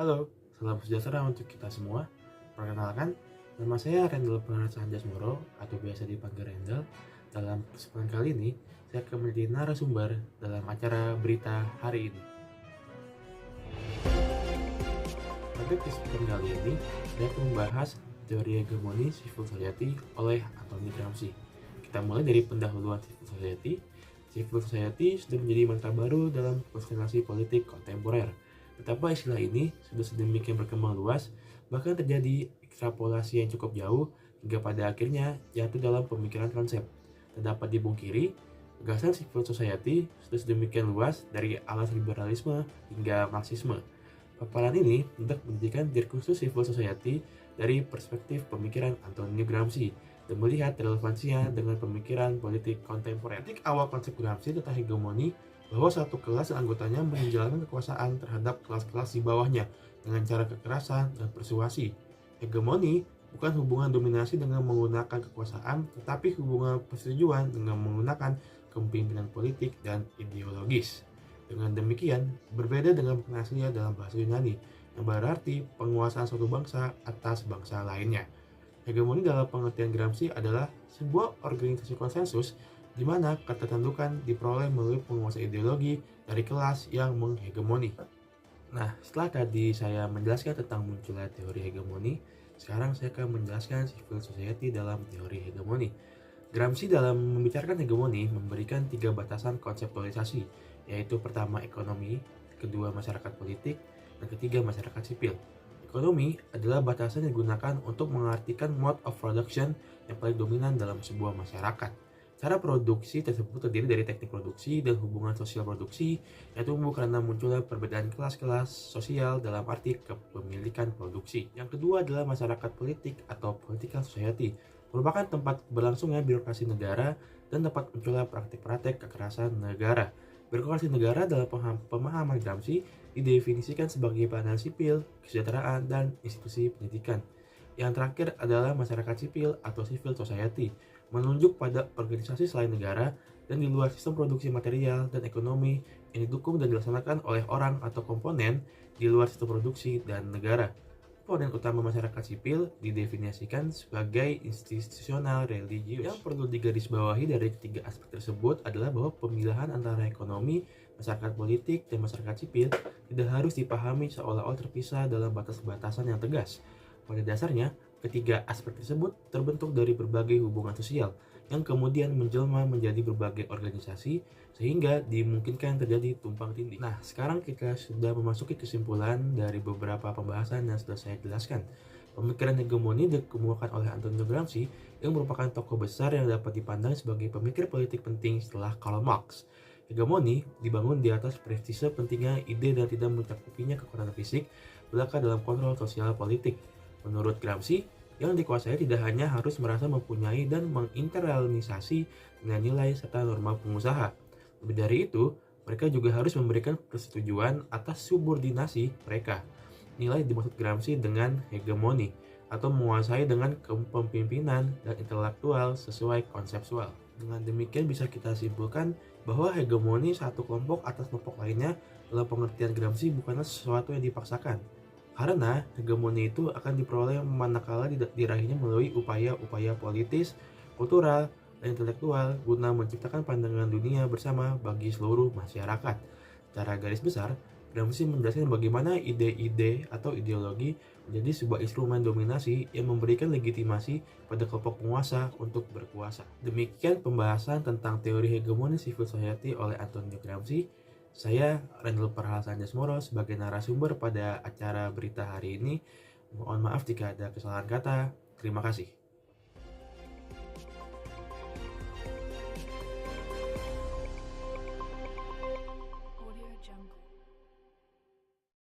Halo, salam sejahtera untuk kita semua. Perkenalkan, nama saya Rendel Pranata Moro atau biasa dipanggil Rendel. Dalam kesempatan kali ini, saya akan menjadi narasumber dalam acara berita hari ini. Pada kesempatan kali ini, saya akan membahas teori hegemoni civil society oleh Anthony Gramsci. Kita mulai dari pendahuluan civil society. Civil society sudah menjadi mantra baru dalam konstelasi politik kontemporer. Betapa istilah ini sudah sedemikian berkembang luas, bahkan terjadi ekstrapolasi yang cukup jauh hingga pada akhirnya jatuh dalam pemikiran konsep. Tak dapat dipungkiri, gagasan civil society sudah sedemikian luas dari alas liberalisme hingga marxisme. Paparan ini hendak menjadikan diskursus civil society dari perspektif pemikiran Antonio Gramsci dan melihat relevansinya dengan pemikiran politik kontemporer. Titik awal konsep Gramsci tentang hegemoni bahwa satu kelas dan anggotanya menjalankan kekuasaan terhadap kelas-kelas di bawahnya dengan cara kekerasan dan persuasi. Hegemoni bukan hubungan dominasi dengan menggunakan kekuasaan, tetapi hubungan persetujuan dengan menggunakan kepemimpinan politik dan ideologis. Dengan demikian, berbeda dengan penasnya dalam bahasa Yunani, yang berarti penguasaan suatu bangsa atas bangsa lainnya. Hegemoni dalam pengertian Gramsci adalah sebuah organisasi konsensus di mana ketertentukan diperoleh melalui penguasa ideologi dari kelas yang menghegemoni. Nah, setelah tadi saya menjelaskan tentang munculnya teori hegemoni, sekarang saya akan menjelaskan civil society dalam teori hegemoni. Gramsci dalam membicarakan hegemoni memberikan 3 batasan konseptualisasi, yaitu pertama ekonomi, kedua masyarakat politik, dan ketiga masyarakat sipil. Ekonomi adalah batasan yang digunakan untuk mengartikan mode of production yang paling dominan dalam sebuah masyarakat. Cara produksi tersebut terdiri dari teknik produksi dan hubungan sosial produksi yang tumbuh karena munculnya perbedaan kelas-kelas sosial dalam arti kepemilikan produksi. Yang kedua adalah masyarakat politik atau political society, merupakan tempat berlangsungnya birokrasi negara dan tempat munculnya praktik-praktik kekerasan negara. Birokrasi negara dalam pemahaman Gramsci didefinisikan sebagai peranan sipil, kesejahteraan, dan institusi pendidikan. Yang terakhir adalah masyarakat sipil atau civil society, menunjuk pada organisasi selain negara dan di luar sistem produksi material dan ekonomi yang didukung dan dilaksanakan oleh orang atau komponen di luar sistem produksi dan negara. Komponen utama masyarakat sipil didefinisikan sebagai institusional religius. Yang perlu digarisbawahi dari ketiga aspek tersebut adalah bahwa pemilahan antara ekonomi, masyarakat politik, dan masyarakat sipil tidak harus dipahami seolah-olah terpisah dalam batas-batasan yang tegas. Pada dasarnya, ketiga aspek tersebut terbentuk dari berbagai hubungan sosial yang kemudian menjelma menjadi berbagai organisasi sehingga dimungkinkan terjadi tumpang tindih. Nah, sekarang kita sudah memasuki kesimpulan dari beberapa pembahasan yang sudah saya jelaskan. Pemikiran hegemoni dikemukakan oleh Antonio Gramsci yang merupakan tokoh besar yang dapat dipandang sebagai pemikir politik penting setelah Karl Marx. Hegemoni dibangun di atas prestise pentingnya ide dan tidak mencakupinya kekuatan fisik belaka dalam kontrol sosial politik. Menurut Gramsci, yang dikuasai tidak hanya harus merasa mempunyai dan menginternalisasi nilai-nilai serta norma pengusaha. Lebih dari itu, mereka juga harus memberikan persetujuan atas subordinasi mereka. Nilai dimaksud Gramsci dengan hegemoni, atau menguasai dengan kepemimpinan dan intelektual sesuai konseptual. Dengan demikian bisa kita simpulkan bahwa hegemoni satu kelompok atas kelompok lainnya dalam pengertian Gramsci bukanlah sesuatu yang dipaksakan. Karena hegemoni itu akan diperoleh manakala diraihnya melalui upaya-upaya politis, kultural, dan intelektual guna menciptakan pandangan dunia bersama bagi seluruh masyarakat. Secara garis besar, Gramsci menjelaskan bagaimana ide-ide atau ideologi menjadi sebuah instrumen dominasi yang memberikan legitimasi pada kelompok penguasa untuk berkuasa. Demikian pembahasan tentang teori hegemoni civil society oleh Antonio Gramsci. Saya Rendel Pranata Moro sebagai narasumber pada acara berita hari ini. Mohon maaf jika ada kesalahan kata. Terima kasih.